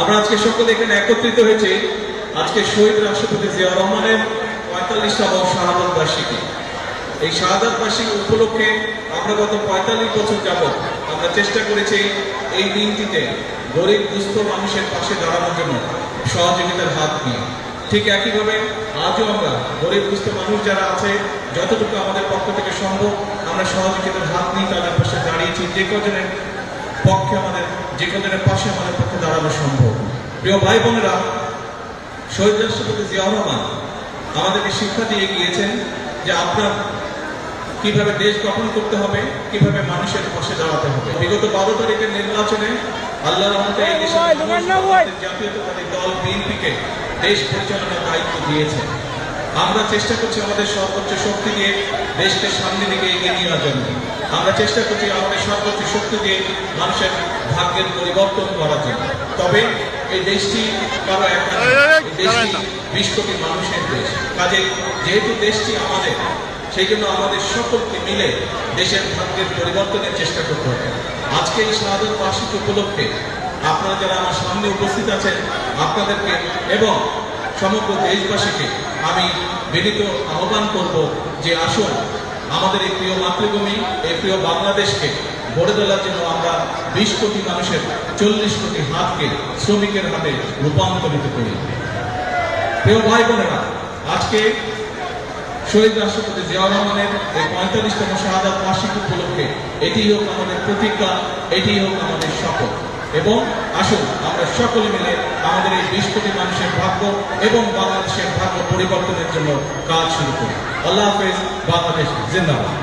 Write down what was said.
আমরা আজকে সকলে এখানে একত্রিত হয়েছে আজকে শহীদ রাষ্ট্রপতি জিয়াউর রহমানের ৪৫তম শাহাদাত বার্ষিকী। এই শাহাদাত বার্ষিকী উপলক্ষে আমরা গত ৪৫ বছর যাবৎ আমরা চেষ্টা করেছি এই দিনটিতে গরিব দুস্থ মানুষের পাশে দাঁড়ানোর জন্য সহযোগিতার হাত নিয়ে। ঠিক একইভাবে আজও আমরা গরিব দুস্থ মানুষ যারা আছে যতটুকু আমাদের পক্ষ থেকে সম্ভব আমরা সহযোগিতার হাত নিয়ে তাদের পাশে দাঁড়িয়েছি। যে কজনের পক্ষে আমাদের যে কজনের পাশে আমাদের পক্ষে দাঁড়ানো সম্ভব। প্রিয় ভাই বোনেরা, শহীদ রাষ্ট্রপতি জিয়াউর রহমান আমাদেরকে শিক্ষা দিয়ে গিয়েছেন যে আপনার কিভাবে দেশ গঠন করতে হবে, কিভাবে মানুষের পাশে দাঁড়াতে হবে। বিগত ১২ তারিখের নির্বাচনে আল্লাহর রহমতে এই দেশের জাতীয়তাবাদী দল বিএনপিকে দেশ পরিচালনার দায়িত্ব দিয়েছে। আমরা চেষ্টা করছি আমাদের সর্বোচ্চ শক্তি দিয়ে দেশকে সামনের দিকে এগিয়ে নেওয়ার জন্য। আমরা চেষ্টা করছি আমাদের সর্বোচ্চ শক্তি দিয়ে মানুষের ভাগ্যের পরিবর্তন করার জন্য। তবে এই দেশটি কারো একা, এই দেশটি ২০ কোটি মানুষের দেশ। কাজে যেহেতু দেশটি আমাদের, সেই জন্য আমাদের সকলকে মিলে দেশের ভাগ্যের পরিবর্তনের চেষ্টা করতে হবে। আজকে এই শাহাদাত বার্ষিকী উপলক্ষে আপনারা যারা আমার সামনে উপস্থিত আছেন আপনাদেরকে এবং সমগ্র দেশবাসীকে আমি বিনীত আহ্বান করব যে আসুন আমাদের এই প্রিয় মাতৃভূমি, এই প্রিয় বাংলাদেশকে গড়ে তোলার জন্য আমরা ২০ কোটি মানুষের ৪০ কোটি হাতকে শ্রমিকের হাতে রূপান্তরিত করি। প্রিয় ভাই বোনেরা, আজকে শহীদ রাষ্ট্রপতি জিয়াউর রহমানের এই ৪৫তম শাহাদাত বার্ষিকী উপলক্ষে এটি হোক আমাদের প্রতিজ্ঞা, এটি হোক আমাদের শপথ। এবং আসুন আমরা সকলে মিলে আমাদের এই ২০ কোটি মানুষের ভাগ্য এবং বাংলাদেশের ভাগ্য পরিবর্তনের জন্য কাজ শুরু করি। আল্লাহ হাফেজ। বাংলাদেশ জিন্দাবাদ।